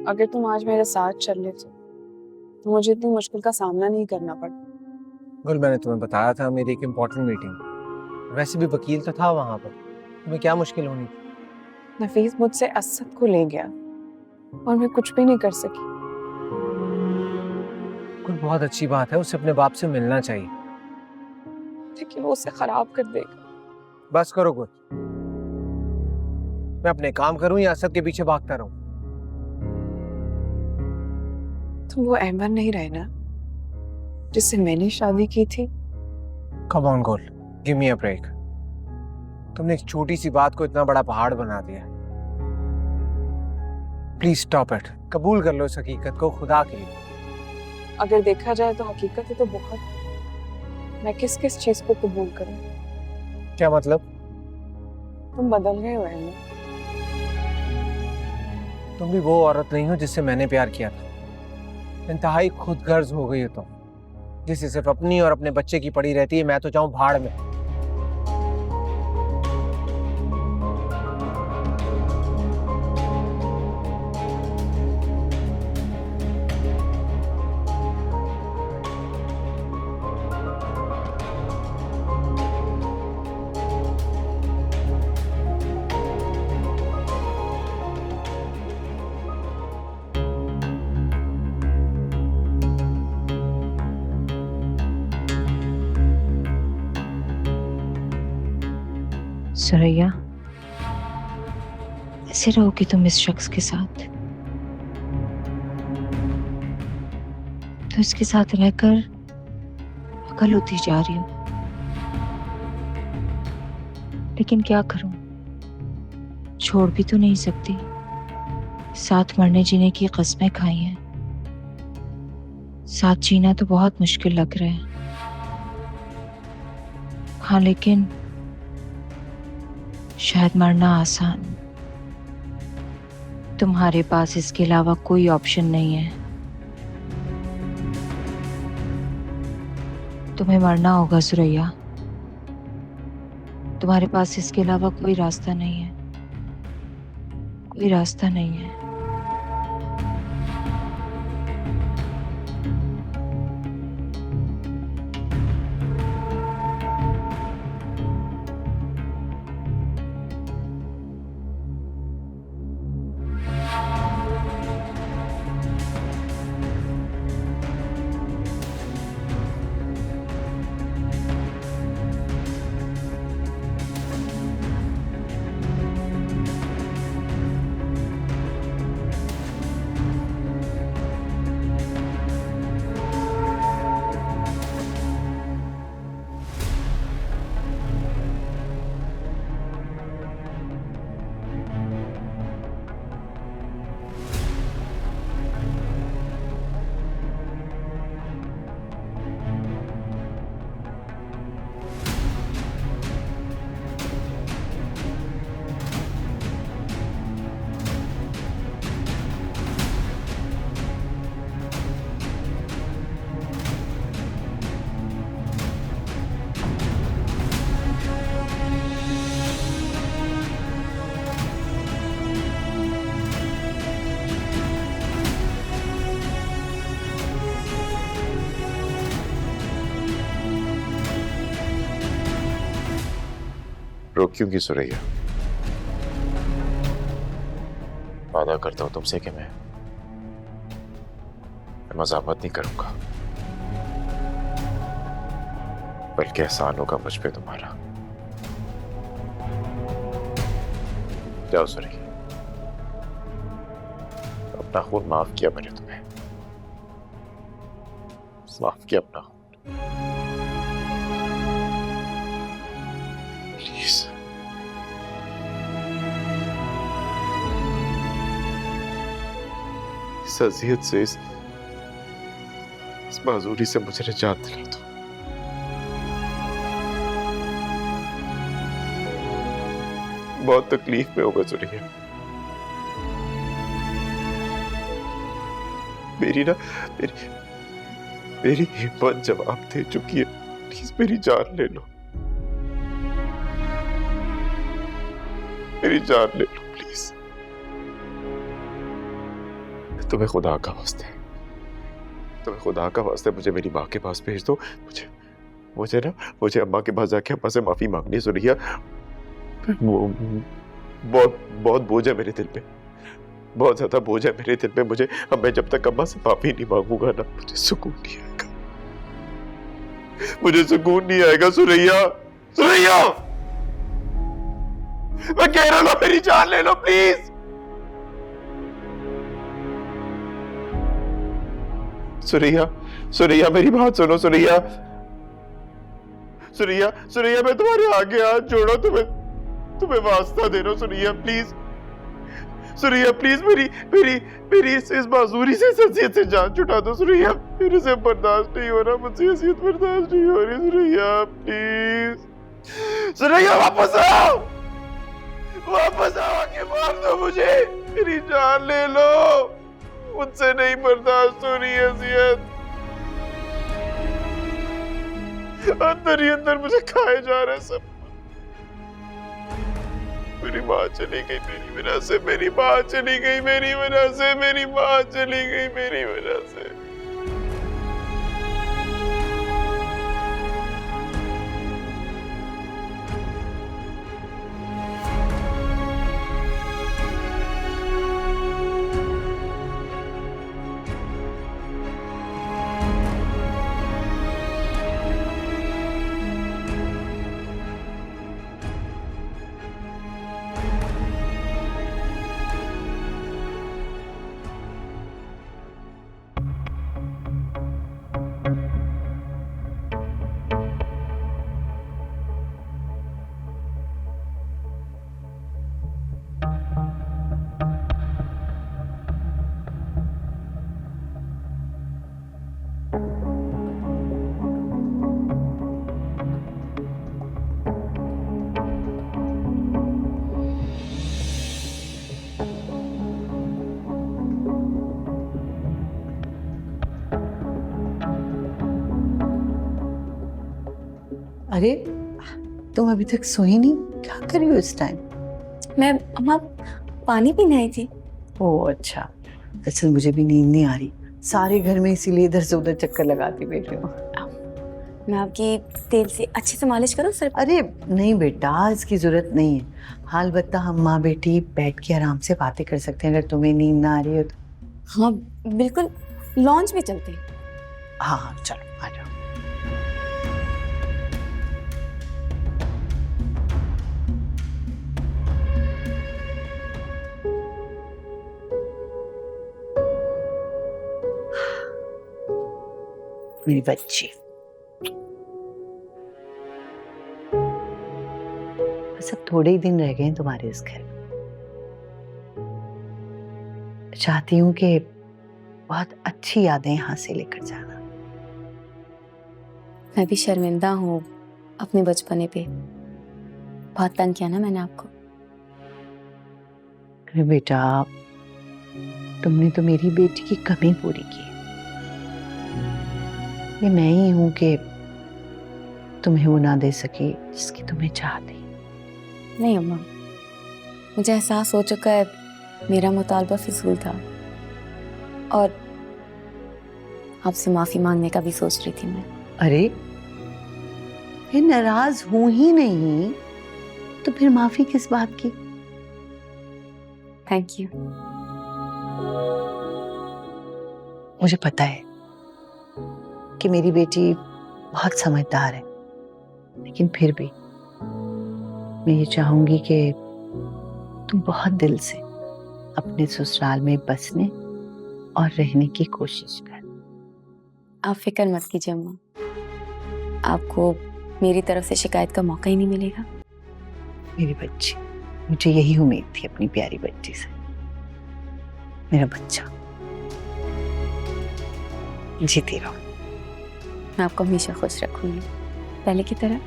अगर तुम आज मेरे साथ चल लेते तो मुझे इतनी मुश्किल का सामना नहीं करना पड़ता। गुल, मैंने तुम्हें बताया था मेरी एक इम्पोर्टेंट मीटिंग। वैसे भी वकील तो था वहां पर, तुम्हें क्या मुश्किल होनी थी? नफीस मुझसे असद को ले गया और मैं कुछ भी नहीं कर सकी। गुल, बहुत अच्छी बात है, उसे अपने बाप से मिलना चाहिए। लेकिन वो उसे खराब कर देगा। बस करो गुल, मैं अपने काम करूं या असद के पीछे भागता रहूं? तुम वो अहमद नहीं रहे ना जिससे मैंने शादी की थी। कम ऑन गुल, गिव मी अ ब्रेक। तुमने एक छोटी सी बात को इतना बड़ा पहाड़ बना दिया। प्लीज स्टॉप इट, कबूल कर लो इस हकीकत को खुदा के लिए। अगर देखा जाए तो हकीकत है तो बहुत। मैं किस किस चीज को कबूल करूं? क्या मतलब? तुम बदल गए हो अहमद। तुम भी वो औरत नहीं हो जिससे मैंने प्यार किया था। इंतहाई खुदगर्ज हो गई हो तुम, जिससे सिर्फ अपनी और अपने बच्चे की पड़ी रहती है। मैं तो जाऊं भाड़ में। सुरैया, ऐसे रहोगी तुम इस शख्स के साथ तो इसके साथ रहकर पागल होती जा रही हूँ। लेकिन क्या करूं, छोड़ भी तो नहीं सकती। साथ मरने जीने की कस्में खाई हैं, साथ जीना तो बहुत मुश्किल लग रहा है। हाँ, लेकिन शायद मरना आसान। तुम्हारे पास इसके अलावा कोई ऑप्शन नहीं है। तुम्हें मरना होगा सुरैया। तुम्हारे पास इसके अलावा कोई रास्ता नहीं है, कोई रास्ता नहीं है। रोक्यूंगी सुरैया, वादा करता हूं तुमसे कि मैं मजामत नहीं करूंगा, बल्कि एहसान होगा मुझ पे तुम्हारा। जाओ सुरैया, अपना खून माफ किया मैंने तुम्हें, माफ किया अपना खून। प्लीज इस अजियत से, इस माजूरी से मुझे निजात दिला दो। बहुत तकलीफ में होगा सुनिए, मेरी हिम्मत जवाब दे चुकी है। प्लीज मेरी जान ले लो, मेरी जान ले लो प्लीज। तुम्हें खुदा का वास्ते, तुम्हें खुदा का वास्ते मुझे मेरी माँ के पास भेज दो। मुझे अम्मा के पास जाके अम्मा से माफी मांगनी। सुनिया, बहुत बहुत बोझ है मेरे दिल पे, बहुत ज्यादा बोझ है मेरे दिल पे। मैं जब तक अम्मा से माफी नहीं मांगूंगा ना, मुझे सुकून नहीं आएगा, मुझे सुकून नहीं आएगा। सुरैया, सुरैया, मैं कह रहा हूँ मेरी जान ले लो प्लीज। सुरैया, सुरैया मेरी बात सुनो। सुरैया, सुरैया, सुरैया, मैं तुम्हारे आगे हाथ जोड़ो, तुम्हें वास्ता दे रहा हूं सुरैया, प्लीज। सुरैया प्लीज, मेरी इस बाजूरी से इस हसीयत से जान छुटा दो सुरैया। मेरे से बर्दाश्त नहीं हो रहा, मुझसे हसीयत बर्दाश्त नहीं हो रही सुरैया, प्लीज। सुरैया वापस आओ, वापस आओ, आके मार दो मुझे, मेरी जान ले लो, मुझसे नहीं बर्दाश्त हो रही हसीयत। अंदर ही अंदर मुझे खाए जा रहे सब। मेरी माँ चली गई मेरी वजह से, मेरी माँ चली गई मेरी वजह से, मेरी माँ चली गई मेरी वजह से। अरे तुम अभी तक सोई नहीं, क्या कर रही हो इस टाइम? मैं अम्मा पानी पीने आई थी। ओह अच्छा, दरअसल मुझे भी नींद नहीं आ रही, सारे घर में इसीलिए इधर से उधर चक्कर लगाती बैठी हूँ। मैं आपकी तेल से अच्छे से मालिश करूँ सर? अरे नहीं बेटा, इसकी जरूरत नहीं है। हाल बत्ता हम माँ बेटी बैठ के आराम से बातें कर सकते हैं, अगर तुम्हें नींद ना आ रही हो तो। हाँ बिल्कुल, लॉन्च में चलते हैं। हाँ हाँ चलो आ जाओ। मेरी बच्ची, बस अब थोड़े ही दिन रह गए हैं तुम्हारे इस घर में। चाहती हूँ कि बहुत अच्छी यादें यहाँ से लेकर जाना। मैं भी शर्मिंदा हूँ अपने बचपने पे, बहुत तंग किया ना मैंने आपको। अरे बेटा, तुमने तो मेरी बेटी की कमी पूरी की। ये मैं ही हूं कि तुम्हें वो ना दे सकी जिसकी तुम्हें चाह थी। नहीं अम्मा, मुझे एहसास हो चुका है मेरा मुतालबा फिजूल था, और आपसे माफी मांगने का भी सोच रही थी मैं। अरे ये नाराज हूं ही नहीं तो फिर माफी किस बात की? Thank you. मुझे पता है कि मेरी बेटी बहुत समझदार है, लेकिन फिर भी मैं ये चाहूंगी कि तुम बहुत दिल से अपने ससुराल में बसने और रहने की कोशिश कर। आप फिक्र मत कीजिए अम्मा, आपको मेरी तरफ से शिकायत का मौका ही नहीं मिलेगा। मेरी बच्ची, मुझे यही उम्मीद थी अपनी प्यारी बच्ची से। मेरा बच्चा जीती रहो। मैं आपको हमेशा खुश रखूंगी, पहले की तरह।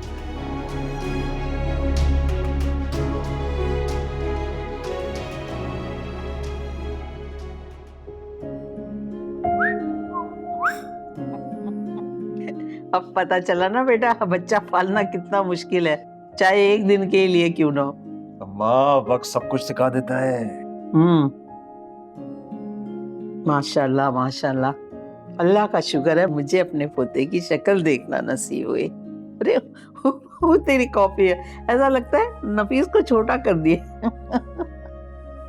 अब पता चला ना बेटा, बच्चा पालना कितना मुश्किल है, चाहे एक दिन के लिए क्यों ना हो। अम्मा, वक्त सब कुछ सिखा देता है। माशाल्लाह माशाल्लाह, अल्लाह का शुक्र है मुझे अपने पोते की शक्ल देखना नसीब हुई। अरे वो तेरी कॉपी है, ऐसा लगता है नफीस को छोटा कर दिए।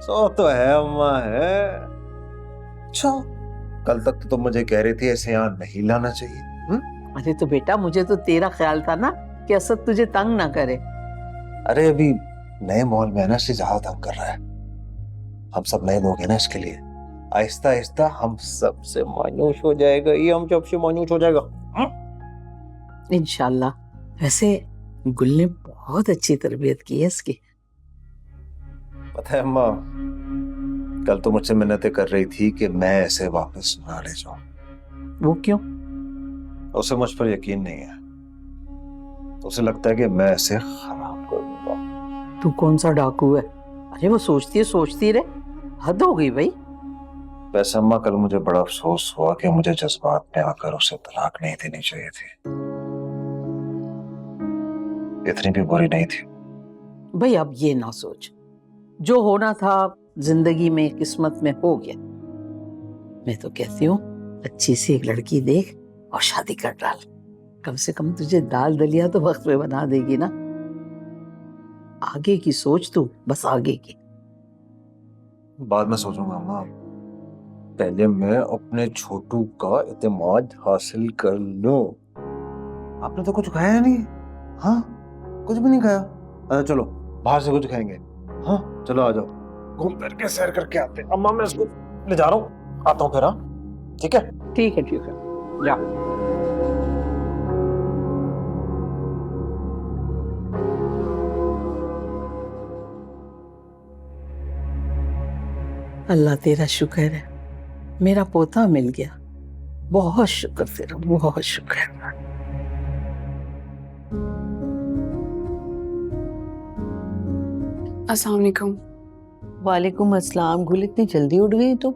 सो तो है अम्मा है। अच्छा, कल तक तो तुम मुझे कह रही थी ऐसे यहाँ नहीं लाना चाहिए। अरे तो बेटा मुझे तो तेरा ख्याल था ना कि असद तुझे तंग ना करे। अरे अभी नए मॉल में है ना, इसलिए ज्यादा तंग कर रहा है। हम सब नए लोग हैं ना, इसके लिए आहिस्ता आहिस्ता हम सबसे मायूस हो जाएगा, ये हम सबसे मायूस हो जाएगा। इंशाल्लाह। वैसे गुल ने बहुत अच्छी तरबियत की है इसकी। पता है अम्मा, कल तो मुझसे मिन्नतें कर रही थी कि मैं ऐसे वापस ना ले जाऊं। वो क्यों? उसे मुझ पर यकीन नहीं है। उसे लगता है कि मैं ऐसे खराब कर दूंगा। तू कौन सा डाकू है? अरे वो सोचती रहे, हद हो गई भाई। वैसे अम्मा कल मुझे बड़ा अफसोस हुआ कि मुझे जज्बात में आकर उसे तलाक नहीं देनी चाहिए थी। इतनी भी बुरी नहीं थी। भाई अब ये ना सोच, जो होना था जिंदगी में किस्मत में हो गया। मैं तो कहती हूँ अच्छी सी एक लड़की देख और शादी कर डाल। कम से कम तुझे दाल दलिया तो वक्त में बना देगी ना। आगे की सोच तू, बस आगे की। बाद में सोचूंगा अम्मा, पहले मैं अपने छोटू का इत्मीनान हासिल कर लूं। आपने तो कुछ खाया नहीं। हाँ, कुछ भी नहीं खाया। चलो बाहर से कुछ खाएंगे। हाँ चलो आ जाओ, घूम फिर के सैर करके आते हैं। अम्मा मैं इसको ले जा रहा हूँ, आता हूँ फिर। हाँ ठीक है। ठीक है जा। अल्लाह तेरा शुक्र है, मेरा पोता मिल गया। बहुत शुक्र तेरा, बहुत शुक्र। अस्सलाम वालेकुम। वालेकुम अस्सलाम। गुल इतनी जल्दी उठ गई तुम?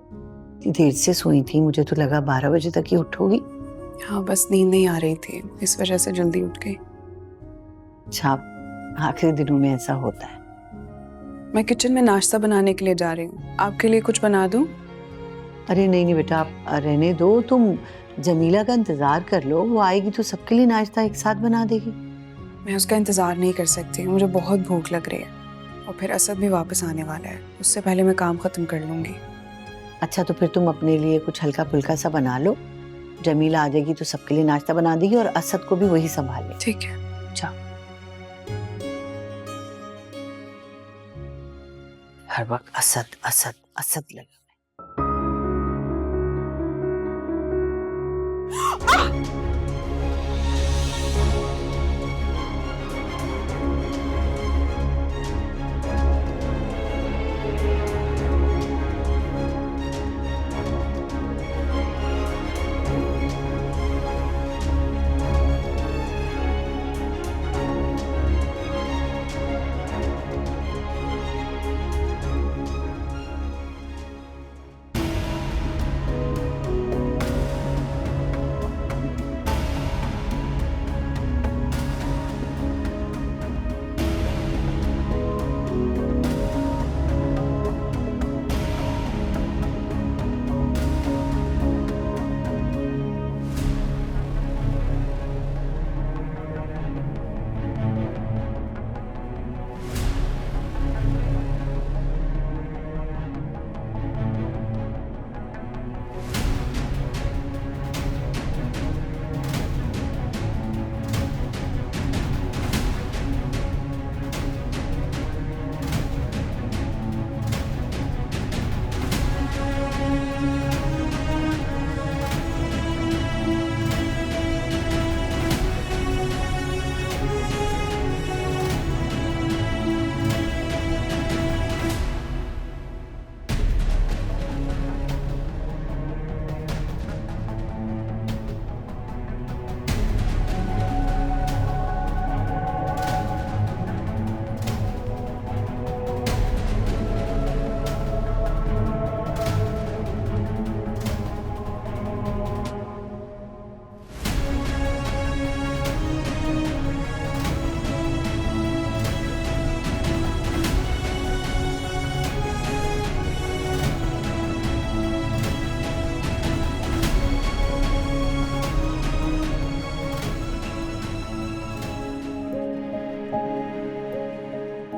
इतनी देर से सोई थी, मुझे तो लगा 12 बजे तक ही उठोगी। हाँ बस नींद नहीं आ रही थी, इस वजह से जल्दी उठ गई। अच्छा, आखिरी दिनों में ऐसा होता है। मैं किचन में नाश्ता बनाने के लिए जा रही हूँ, आपके लिए कुछ बना दूँ? अरे नहीं बेटा, आप रहने दो। तुम जमीला का इंतजार कर लो, वो आएगी तो सबके लिए नाश्ता एक साथ बना देगी। मैं उसका इंतजार नहीं कर सकती, मुझे बहुत भूख लग रही है और फिर असद भी वापस आने वाला है, उससे पहले मैं काम खत्म कर लूंगी। अच्छा तो फिर तुम अपने लिए कुछ हल्का फुल्का सा बना लो। जमीला आ जाएगी तो सबके लिए नाश्ता बना देगी और असद को भी वही संभाल ले। ठीक है। अच्छा, हर वक्त असद असद असद लगा।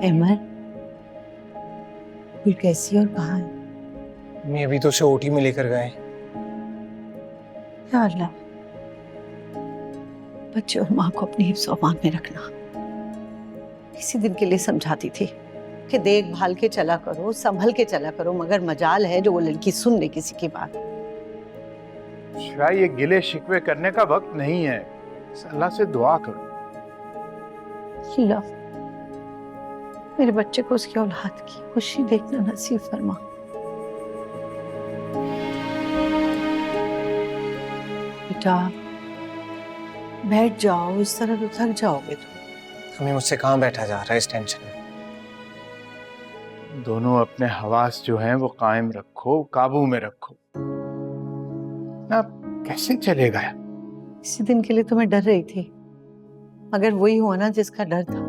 अहमद, फिर कैसी और कहाँ है? मैं अभी तो उसे ओटी में लेकर गए। या अल्लाह, बच्चे और माँ को अपनी हिफ्ज़ और अमान में रखना। इसी दिन के लिए समझाती थी कि देखभाल के चला करो, संभल के चला करो, मगर मजाल है जो वो लड़की सुन ले किसी की बात। शिवा, ये गिले शिकवे करने का वक्त नहीं है, अल्लाह से दुआ करो। अल्लाह मेरे बच्चे को उसकी औलाद की खुशी देखना नसीब फरमा। बेटा बैठ जाओ, इस तरह तो थक जाओगे तुम। हमें मुझसे कहाँ बैठा जा रहा है इस टेंशन में। दोनों अपने हवास जो हैं वो कायम रखो, काबू में रखो ना। कैसे चलेगा? इसी दिन के लिए तो मैं डर रही थी, मगर वही हुआ ना जिसका डर था।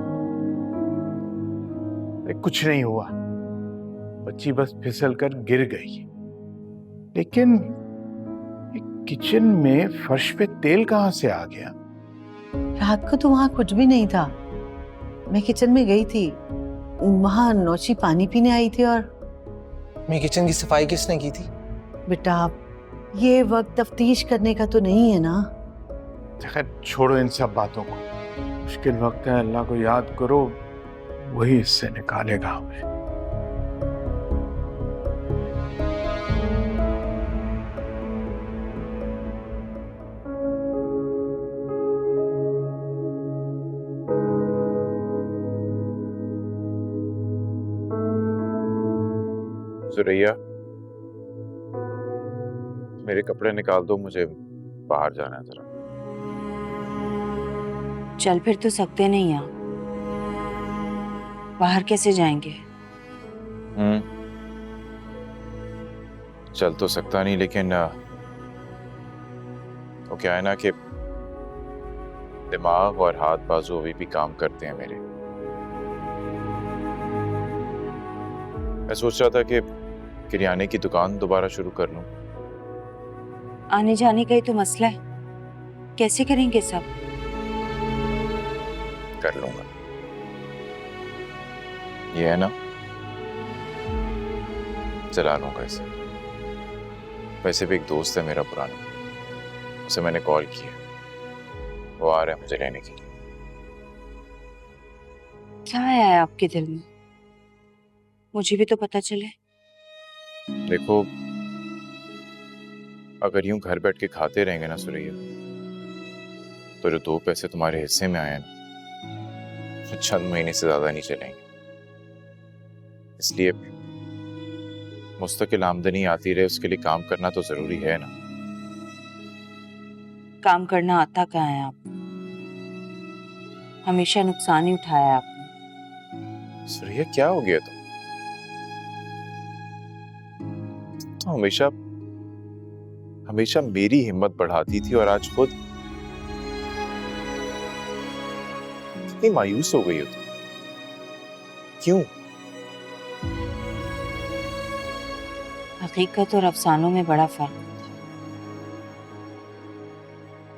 कुछ नहीं हुआ, बच्ची बस फिसल कर गिर गई। लेकिन किचन में फर्श पे तेल कहाँ से आ गया? रात को तो वहां कुछ भी नहीं था। मैं किचन में गई थी, वहां नौशी पानी पीने आई थी। और मेरी किचन की सफाई किसने की थी? बेटा ये वक्त तफ्तीश करने का तो नहीं है ना। खैर छोड़ो इन सब बातों को, मुश्किल वक्त है, अल्लाह को याद करो, वही इससे निकालेगा हमें। सुरैया, मेरे कपड़े निकाल दो, मुझे बाहर जाना है जरा। चल फिर तो सकते नहीं आप, बाहर कैसे जाएंगे? चल तो सकता नहीं, लेकिन वो क्या है ना कि दिमाग और हाथ बाजू अभी भी काम करते हैं मेरे। मैं सोच रहा था कि किराने की दुकान दोबारा शुरू कर लूं। आने जाने का ही तो मसला है, कैसे करेंगे सब? कर लूंगा, ये है ना, चला लूंगा इसे। वैसे भी एक दोस्त है मेरा पुराना, उसे मैंने कॉल किया, वो आ रहा है मुझे लेने के लिए। क्या आया है आपके दिल में, मुझे भी तो पता चले। देखो, अगर यूं घर बैठ के खाते रहेंगे ना सुरैया, तो जो 2 पैसे तुम्हारे हिस्से में आए हैं ना, चंद महीने से ज्यादा नहीं चलेंगे। इसलिए मुस्तकिल आमदनी आती रहे, उसके लिए काम करना तो जरूरी है ना। काम करना आता कहाँ है आपको, हमेशा नुकसान ही उठाया है आपने। सुरैया क्या हो गया? तो हमेशा मेरी हिम्मत बढ़ाती थी, और आज खुद कितनी मायूस हो गई हो तुम। क्यों? हकीकत और अफसानों में बड़ा फर्क होता है,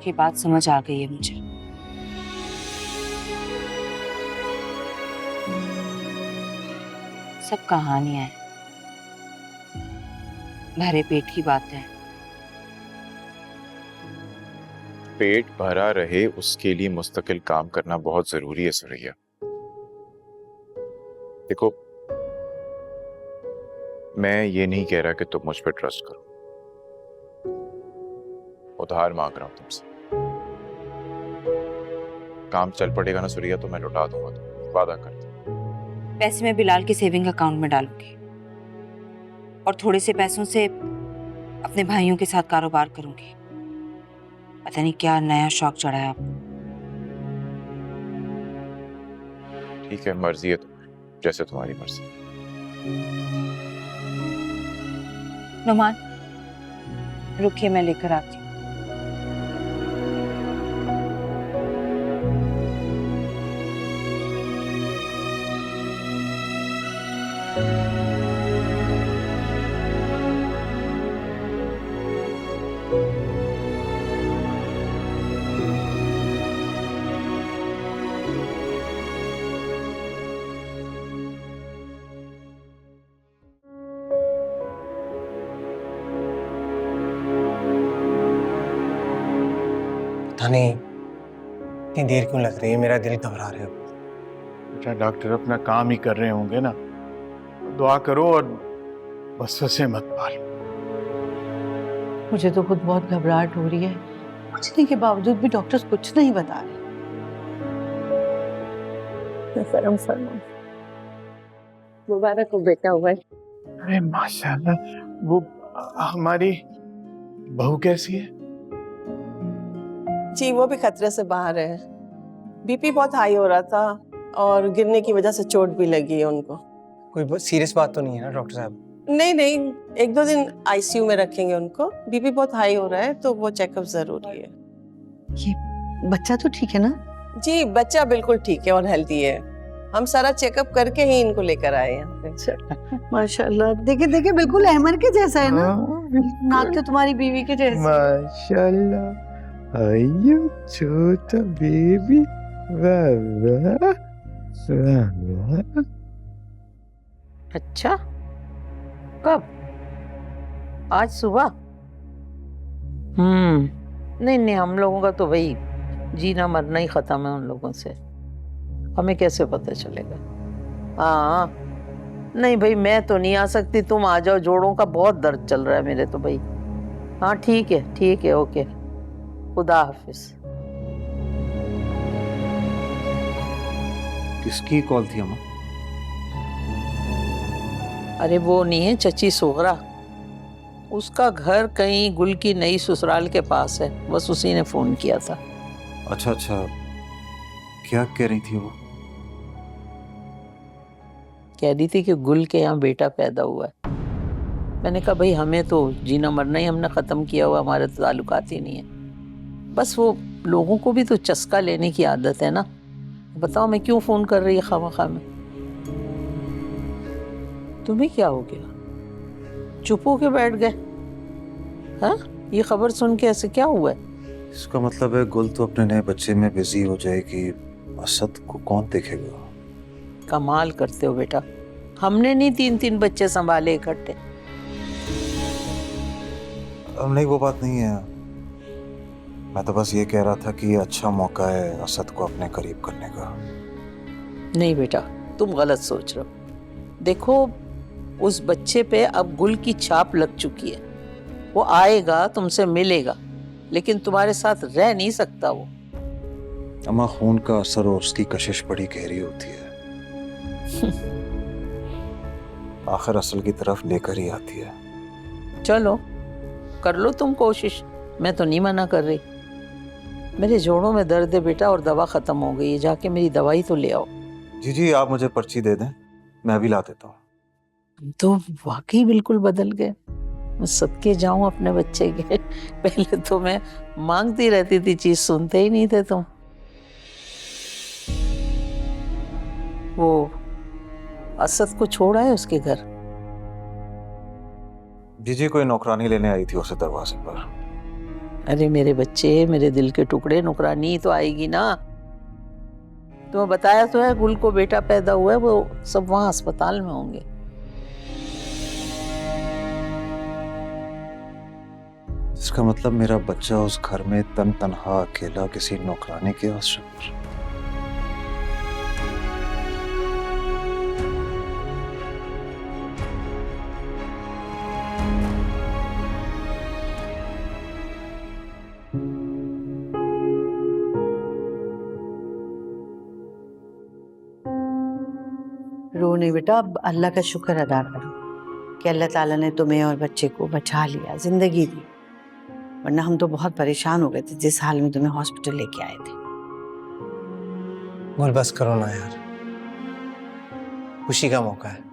ये बात समझ आ गई है मुझे। सब कहानियां हैं, भरे पेट की बात है। पेट भरा रहे उसके लिए मुस्तकिल काम करना बहुत जरूरी है सुरैया। देखो, मैं ये नहीं कह रहा कि तुम मुझ पर ट्रस्ट करो, उधार मांग रहा हूं तुमसे। काम चल पड़ेगा ना सुरैया, तो मैं लौटा दूंगा, तुम वादा करता हूं। पैसे मैं बिलाल के सेविंग अकाउंट में डालूंगी और थोड़े से पैसों से अपने भाइयों के साथ कारोबार करूंगी। पता नहीं क्या नया शौक चढ़ा है आपको। ठीक है, मर्जी है तुम्हारी, जैसे तुम्हारी मर्जी। नुमान रुकिए, मैं लेकर आती हूँ। नहीं इतनी देर क्यों लग रही है, मेरा दिल घबरा रहा है। बेटा डॉक्टर अपना काम ही कर रहे होंगे ना, दुआ करो और वसवसे मत पालो। मुझे तो खुद बहुत घबराहट हो रही है, पूछने के बावजूद भी डॉक्टर्स कुछ नहीं बता रहे। मुबारक हो बेटा हुआ है। अरे माशाल्लाह, वो हमारी बहू कैसी है? जी वो भी खतरे से बाहर है। बीपी बहुत हाई हो रहा था और गिरने की वजह से चोट भी लगी है उनको। कोई सीरियस बात तो नहीं है ना डॉक्टर साहब? नहीं नहीं, 1-2 दिन आईसीयू में रखेंगे उनको। बीपी बहुत हाई हो रहा है तो वो चेकअप जरूरी है। ये बच्चा तो ठीक है ना? जी बच्चा बिल्कुल ठीक है और हेल्दी है। हम सारा चेकअप करके ही इनको लेकर आए यहाँ पे। माशाल्लाह, देखे देखे बिल्कुल अहमर के जैसा है ना, नाक तो तुम्हारी बीवी के जैसा। माशाल्लाह, आयो छोटा बेबी, वाह वाह वाह। अच्छा, कब? आज सुबह? नहीं नहीं, हम लोगों का तो वही जीना मरना ही खत्म है उन लोगों से, हमें कैसे पता चलेगा? हाँ नहीं भाई, मैं तो नहीं आ सकती, तुम आ जाओ, जोड़ों का बहुत दर्द चल रहा है मेरे तो भाई। हाँ ठीक है, ओके, खुदा हाफिज। किसकी कॉल थी अम्मा? अरे वो नहीं है चची सोगरा, उसका घर कहीं गुल की नई ससुराल के पास है, बस उसी ने फोन किया था। अच्छा, क्या कह रही थी वो? कह रही थी कि गुल के यहाँ बेटा पैदा हुआ है। मैंने कहा भाई हमें तो जीना मरना ही हमने ख़त्म किया हुआ, हमारे तो ताल्लुकात ही नहीं है। बस वो लोगों को भी तो चस्का लेने की आदत है ना। बताओ मैं क्यों फ़ोन कर रही है खामखा में? तुम्हें क्या हो गया, चुप होके बैठ गए? हाँ, ये खबर सुन के ऐसे क्या हुआ है? इसका मतलब है गुल तो अपने नए बच्चे में बिजी हो जाएगी, असद को कौन देखेगा? कमाल करते हो बेटा, हमने नहीं 3-3 बच्चे संभाले इकट्ठे। नहीं वो बात नहीं है, मैं तो बस ये कह रहा था कि ये अच्छा मौका है असद को अपने करीब करने का। नहीं बेटा, तुम गलत सोच रहे हो। देखो उस बच्चे पे अब गुल की छाप लग चुकी है, वो आएगा, तुमसे मिलेगा, लेकिन तुम्हारे साथ रह नहीं सकता वो। अम्मा, खून का असर और उसकी कशिश बड़ी गहरी होती है। आखिर असल की तरफ लेकर ही आती है। चलो कर लो तुम कोशिश, मैं तो नहीं मना कर रही। मेरे जोड़ों में दर्द है बेटा और दवा खत्म हो गई है, जाके मेरी दवाई तो ले आओ। जी आप मुझे पर्ची दे दें, मैं अभी ला देता हूँ। तो वाकई बिल्कुल बदल गए, मैं सदके जाऊं अपने बच्चे के। पहले तो मैं मांगती रहती थी, चीज सुनते ही नहीं थे तुम। वो असद को छोड़ा है उसके घर? जी कोई नौकरानी लेने आई थी उसे दरवाजे पर। अरे मेरे बच्चे, मेरे दिल के टुकड़े, नौकरानी तो आएगी ना। तुम्हें बताया तो है गुल को बेटा पैदा हुआ है, वो सब वहां अस्पताल में होंगे। इसका मतलब मेरा बच्चा उस घर में तन्हा अकेला किसी नौकरानी के आश्रय पर। रो नहीं बेटा, अब अल्लाह का शुक्र अदा करो कि अल्लाह ताला ने तुम्हें और बच्चे को बचा लिया, जिंदगी दी। वरना हम तो बहुत परेशान हो गए थे जिस हाल में तुम्हें हॉस्पिटल लेके आए थे। बोल बस करो ना यार, खुशी का मौका है।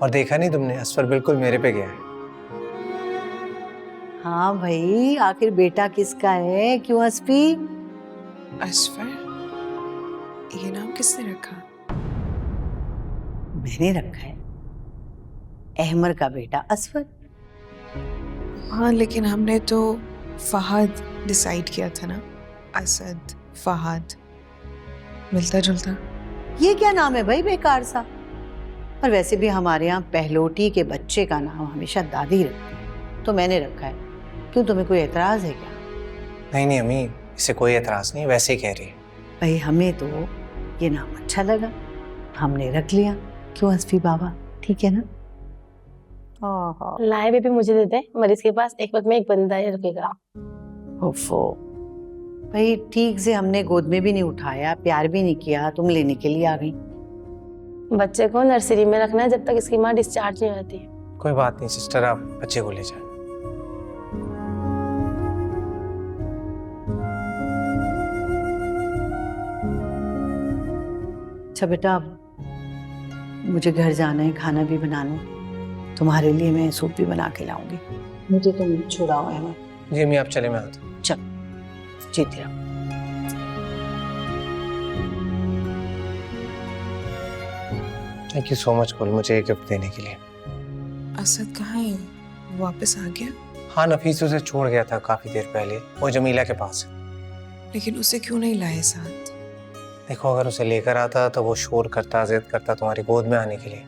और देखा नहीं तुमने, असफर बिल्कुल मेरे पे गया है। हाँ भाई, आखिर बेटा किसका है, क्यों असफी? असफर? ये नाम किसने रखा? मैंने रखा है, अहमर का बेटा असफर। हाँ लेकिन हमने तो फहद डिसाइड किया था ना। असद, फहद, मिलता जुलता। ये क्या नाम है भाई बेकार सा? और वैसे भी हमारे यहाँ पहलोटी के बच्चे का नाम हमेशा दादी रखती है, तो मैंने रखा है। क्यों, तुम्हें कोई एतराज है क्या? नहीं अम्मी, इसे कोई एतराज नहीं, वैसे ही कह रही है। भाई हमें तो ये नाम अच्छा लगा, हमने रख लिया। क्यों हस्फी बाबा, ठीक है ना? लाए बेबी मुझे दे दे, मरीज के पास एक वक्त में एक बंदा ही रखेगा। ओफो भाई, ठीक से हमने गोद में भी नहीं उठाया, प्यार भी नहीं किया, तुम लेने के लिए आ गई। बच्चे को नर्सरी में रखना है जब तक इसकी माँ डिस्चार्ज नहीं होती है। कोई बात नहीं सिस्टर, आप बच्चे को ले जाए। अच्छा बेटा, मुझे घर जाना है, खाना भी बनाना, तुम्हारे लिए मैं सूप भी बना के लाऊंगी। मुझे तुम छुड़ाओ है ना? जी अम्मी आप चले, मैं आता हूँ। चल जीते रहो। थैंक यू सो मच कुल, मुझे एक गिफ्ट देने के लिए। असद कहाँ है? वो वापस आ गया? हाँ, नफीस उसे छोड़ गया था काफी देर पहले, वो जमीला के पास है। लेकिन उसे क्यों नहीं लाए साथ? देखो अगर उसे लेकर आता तो वो शोर करता, जिद करता तुम्हारी गोद में आने के लिए,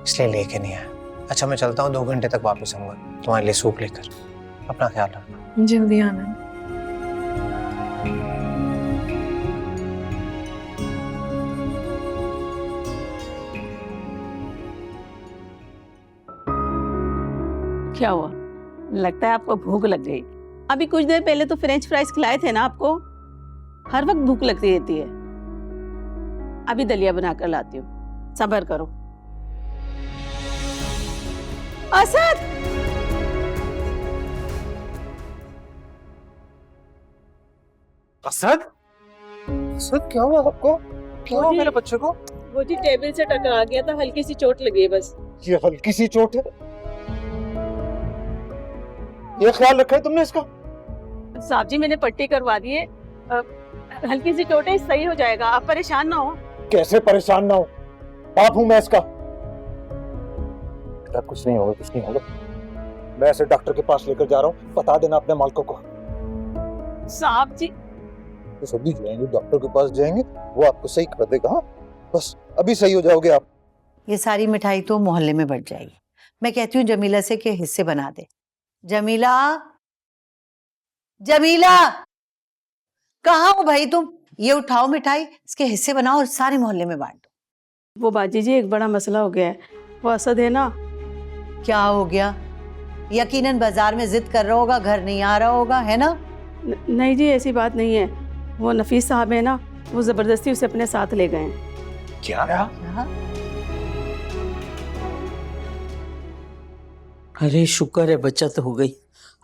इसलिए लेके नहीं आया। अच्छा मैं चलता हूँ, 2 घंटे तक वापस आऊंगा तुम्हारे लिए सूप लेकर। अपना ख्याल रखना। जल्दी आना। क्या हुआ? लगता है आपको भूख लग गई। अभी कुछ देर पहले तो फ्रेंच फ्राइज खिलाए थे ना आपको। हर वक्त भूख लगती रहती है। अभी दलिया बनाकर लाती हूँ, सब्र करो। असद! असद? असद क्या हुआ आपको? क्या हुआ मेरे बच्चे को? वो जी टेबल से टकरा गया था, हल्की सी चोट लगी है बस। ये हल्की सी चोट है? ये ख्याल रखा है तुमने इसका? साहब जी मैंने पट्टी करवा दी है, हल्की सी चोट है, सही हो जाएगा, आप परेशान ना हो। कैसे परेशान ना हो, बाप हूं मैं इसका। कुछ नहीं होगा, कुछ नहीं होगा। मैं ऐसे डॉक्टर के पास लेकर जा रहा हूँ, बता देना अपने मालिकों को। साहब जी तो सभी जाएंगे, डॉक्टर के पास जाएंगे, वो आपको सही कर देगा। हाँ बस अभी सही हो जाओगे आप। ये सारी मिठाई तो मोहल्ले में बढ़ जाएगी। मैं कहती हूँ जमीला से के हिस्से बना दे। जमीला, जमीला कहाँ हो भाई तुम? ये उठाओ मिठाई, इसके हिस्से बनाओ और सारे मोहल्ले में बांट दो। वो बाजी जी एक बड़ा मसला हो गया है। वो असद है ना। क्या हो गया? यकीनन बाजार में जिद कर रहा होगा, घर नहीं आ रहा होगा, है ना? नहीं जी ऐसी बात नहीं है। वो नफीस साहब है ना, वो जबरदस्ती उसे अपने साथ ले गए हैं। क्या? अरे शुक्र है बचत हो गई,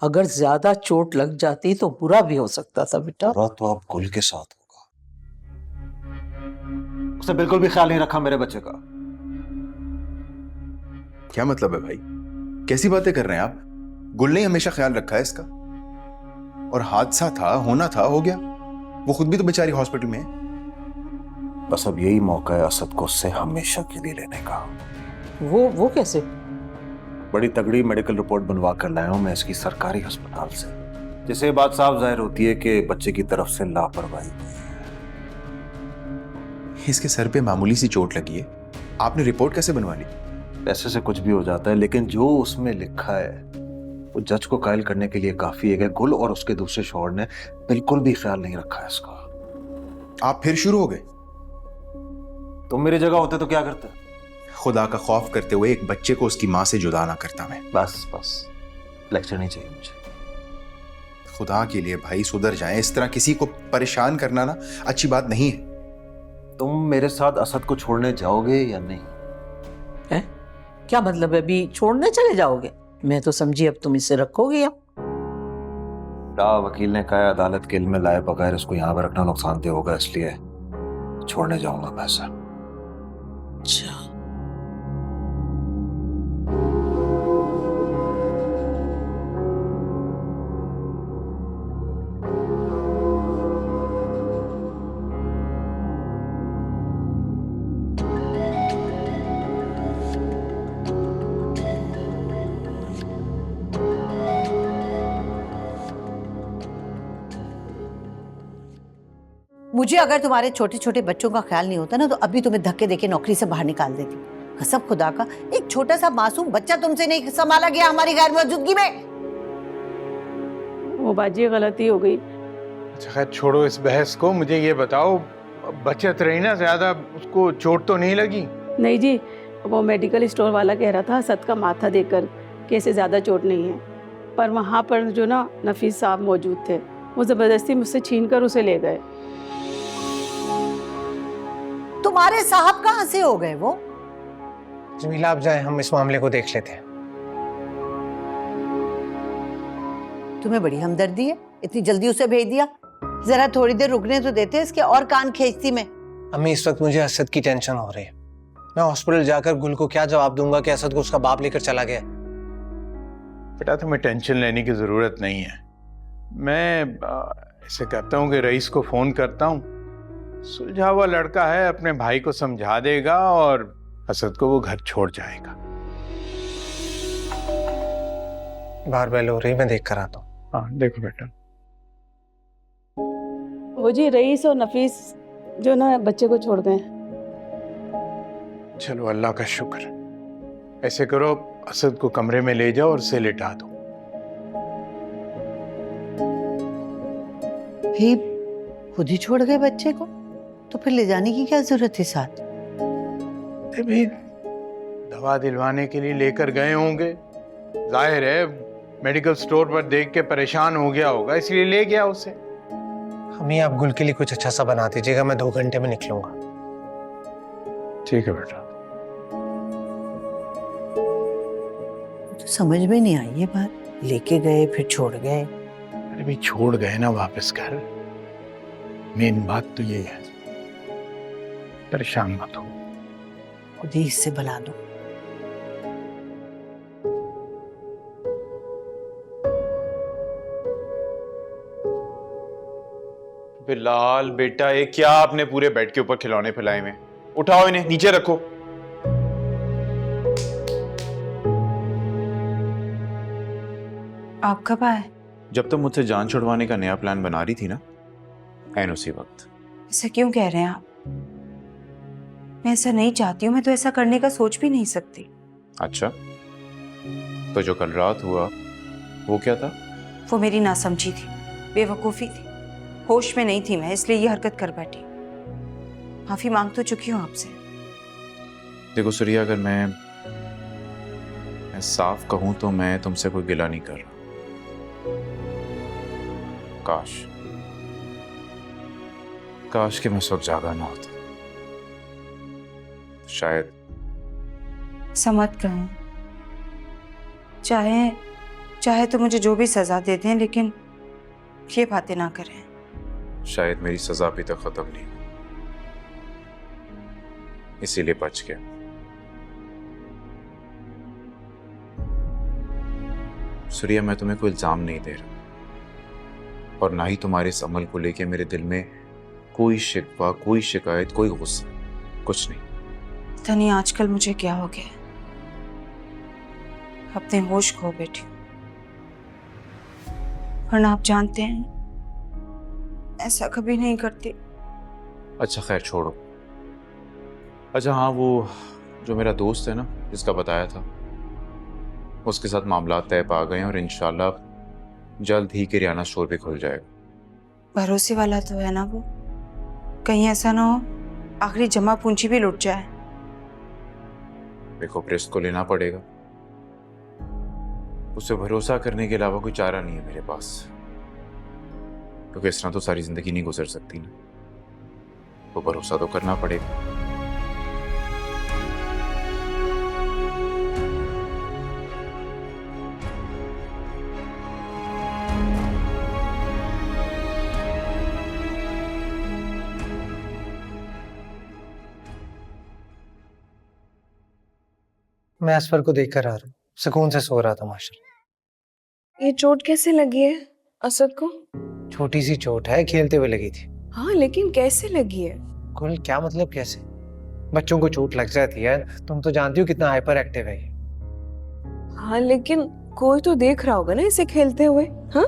अगर ज्यादा चोट लग जाती तो बुरा भी हो सकता था बेटा। बुरा तो अब गुल के साथ होगा। उसने बिल्कुल भी ख्याल नहीं रखा मेरे बच्चे का। क्या मतलब है भाई, कैसी बातें कर रहे हैं आप? गुल ने हमेशा ख्याल रखा है इसका, और हादसा था, होना था, हो गया। वो खुद भी तो बेचारी हॉस्पिटल में है। बस अब यही मौका है असद को उससे हमेशा के लिए लेने का। वो कैसे? बड़ी तगड़ी मेडिकल रिपोर्ट बनवा कर लाया हूं मैं इसकी सरकारी अस्पताल से, जिससे बात साफ जाहिर होती है कि बच्चे की तरफ से लापरवाही हुई है। इसके सर पे मामूली सी चोट लगी है, आपने रिपोर्ट कैसे बनवा ली? पैसे से कुछ भी हो जाता है, लेकिन जो उसमें लिखा है वो जज को कायल करने के लिए काफी है। गुल और उसके दूसरे शौहर ने बिल्कुल भी ख्याल नहीं रखा है इसका। आप फिर शुरू हो गए? तुम मेरी जगह होते तो क्या करते? खुदा का खौफ करते हुए एक बच्चे को उसकी मां से जुदा ना करता मैं। बस लेक्चर नहीं चाहिए मुझे। खुदा के लिए भाई सुधर जाएं, इस तरह किसी को परेशान करना ना अच्छी बात नहीं है। तुम मेरे साथ असद को छोड़ने जाओगे या नहीं? है? क्या मतलब है, अभी छोड़ने चले जाओगे? मैं तो समझी अब तुम इसे रखोगे। वकील ने कहा अदालत के इल्म में लाए बगैर इसको यहाँ पर रखना नुकसानदेह होगा, इसलिए छोड़ने जाऊंगा मैं इसे। अच्छा मुझे अगर तुम्हारे छोटे छोटे बच्चों का ख्याल नहीं होता ना, तो अभी तुम्हें धक्के देके नौकरी से बाहर निकाल देती। कसम खुदा का, एक छोटा सा मासूम बच्चा तुमसे नहीं संभाला गया हमारी गैर मौजूदगी में। वो बाजी गलती हो गई, अच्छा खैर छोड़ो इस बहस को, मुझे ये बताओ बचत रही ना ज्यादा, उसको चोट तो नहीं लगी? नहीं जी, वो मेडिकल स्टोर वाला कह रहा था असद का माथा देखकर कि इसे ज़्यादा चोट नहीं है, पर वहाँ पर जो ना नफीस साहब मौजूद थे, वो ज़बरदस्ती मुझसे छीन कर उसे ले गए। तुम्हारे साहब कहाँ से हो गए वो? जमीला आप जाए, हम इस मामले को देख लेते हैं। तुम्हें बड़ी हमदर्दी है, इतनी जल्दी उसे भेज दिया। जरा थोड़ी देर रुकने तो देते, इसके और कान खींचती मैं। अम्मी इस वक्त मुझे असद की टेंशन हो रही है। मैं हॉस्पिटल जाकर गुल को क्या जवाब दूंगा कि असद को उसका बाप लेकर चला गया? बेटा तुम्हें टेंशन लेने की जरूरत नहीं है। मैं ऐसे करता हूँ कि रईस को फोन करता हूँ, सुलझा हुआ लड़का है, अपने भाई को समझा देगा और असद को वो घर छोड़ जाएगा। बाहर बेल हो रही, मैं देख कर आता हूँ। हाँ देखो बेटा। वो जी रईस और नफीस जो ना बच्चे को छोड़ गए। चलो अल्लाह का शुक्र। ऐसे करो, असद को कमरे में ले जाओ और उसे लिटा दो। ही खुद ही छोड़ गए बच्चे को, तो फिर ले जाने की क्या जरूरत है साथ? भी दवा दिलवाने के लिए लेकर गए होंगे, जाहिर है मेडिकल स्टोर पर देख के परेशान हो गया होगा, इसलिए ले गया उसे। अम्मी आप गुल के लिए कुछ अच्छा सा बना दीजिएगा, मैं 2 घंटे में निकलूंगा। ठीक है बेटा। तो समझ में नहीं आई ये बात, लेके गए फिर छोड़ गए। अरे भी छोड़ गए ना वापस घर, मेन बात तो ये है। परेशान मत हो, खुद ही इससे बना दो। बिलाल बेटा, ये क्या आपने पूरे बेड के ऊपर खिलौने फैलाए हुए? उठाओ इन्हें, नीचे रखो। आप कब आए? जब तुम मुझसे जान छुड़वाने का नया प्लान बना रही थी ना, ऐन उसी वक्त। ऐसा क्यों कह रहे हैं आप? मैं ऐसा नहीं चाहती हूँ, मैं तो ऐसा करने का सोच भी नहीं सकती। अच्छा, तो जो कल रात हुआ वो क्या था? वो मेरी नासमझी थी, बेवकूफ़ी थी, होश में नहीं थी मैं, इसलिए ये हरकत कर बैठी। माफी मांग तो चुकी हूँ आपसे। देखो सूर्या, अगर मैं साफ कहूं तो मैं तुमसे कोई गिला नहीं कर रहा। काश कि मैं उस वक्त जागा ना होता। शायद ऐसा मत कहो। चाहे तो मुझे जो भी सजा दे दें, लेकिन ये बातें ना करें। शायद मेरी सजा अभी तक खत्म नहीं, इसीलिए बच गया। सूर्या, मैं तुम्हें कोई इल्जाम नहीं दे रहा, और ना ही तुम्हारे इस अमल को लेके मेरे दिल में कोई शिकवा, कोई शिकायत, कोई गुस्सा, कुछ नहीं। पता नहीं आजकल मुझे क्या हो गया, अपने होश खो बैठी। वरना आप जानते हैं ऐसा कभी नहीं करती। अच्छा खैर छोड़ो। अच्छा हाँ, वो जो मेरा दोस्त है ना, जिसका बताया था, उसके साथ मामला तय पा गए और इंशाल्लाह जल्द ही किराना स्टोर भी खुल जाएगा। भरोसे वाला तो है ना वो? कहीं ऐसा ना हो आखिरी जमा पूंजी भी लुट जाए। देखो, रिस्क को लेना पड़ेगा, उसे भरोसा करने के अलावा कोई चारा नहीं है मेरे पास, क्योंकि इस तरह तो सारी जिंदगी नहीं गुजर सकती ना, वो भरोसा तो करना पड़ेगा। मैं असफर को देख कर आ रहा हूँ, सुकून से सो रहा था माशाल्लाह। ये चोट कैसे लगी है असद को? छोटी सी चोट है, खेलते हुए लगी थी। हाँ लेकिन कैसे लगी है? कुल क्या मतलब कैसे? बच्चों को चोट लग जाती है, तुम तो जानती हो कितना हाइपर एक्टिव है ये। हाँ लेकिन कोई तो देख रहा होगा ना इसे खेलते हुए। हाँ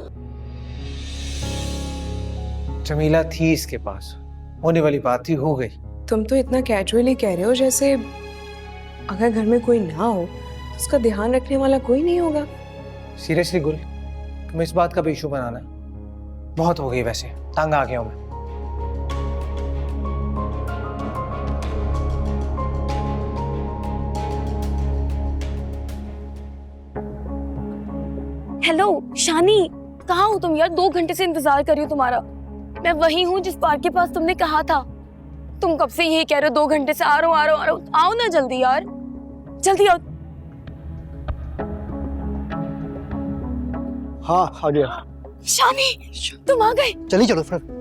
जमीला थी इसके पास, होने वाली बात थी, हो गई। तुम तो इतना कैजुअली कह रहे हो जैसे अगर घर में कोई ना हो तो उसका ध्यान रखने वाला कोई नहीं होगा। सीरियसली गुल, तुम इस बात का भी इशू बनाना है? बहुत हो गई वैसे, तंग आ गया हूं मैं। हेलो शानी, कहाँ हो तुम यार? 2 घंटे से इंतजार कर रही हूँ तुम्हारा। मैं वही हूँ जिस पार्क के पास तुमने कहा था। तुम कब से यही कह रहे हो 2 घंटे से आ रहा हूँ। आओ ना जल्दी यार, जल्दी आओ। हाँ आ गया। शानी तुम आ गए। चलिए चलो फिर।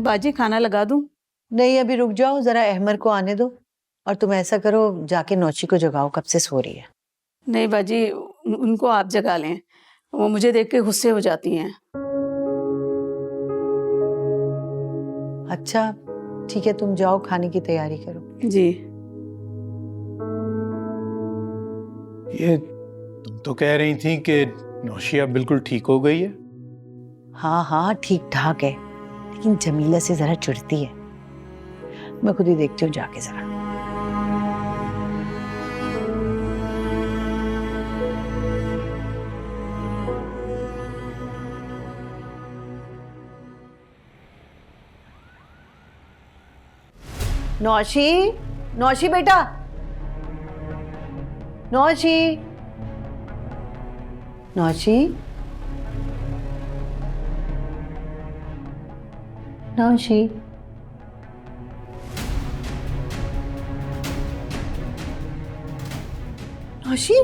बाजी खाना लगा दूं? नहीं अभी रुक जाओ, जरा अहमर को आने दो। और तुम ऐसा करो, जाके नौशी को जगाओ, कब से सो रही है। नहीं बाजी, उनको आप जगा लें, वो मुझे देख के गुस्से हो जाती हैं। अच्छा ठीक है, तुम जाओ खाने की तैयारी करो। जी। ये तुम तो कह रही थी कि नौशिया बिल्कुल ठीक हो गई है। हाँ हाँ ठीक ठाक है, लेकिन जमीला से जरा चिढ़ती है। मैं खुद ही देखती हूँ जाके जरा। नौशी, नौशी बेटा, नौशी, नौशी, नौशी। नौशी,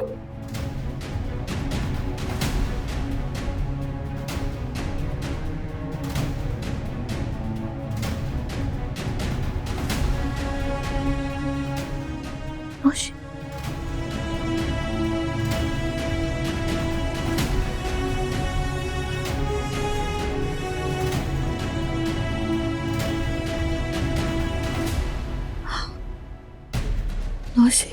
नौशी। नौशी।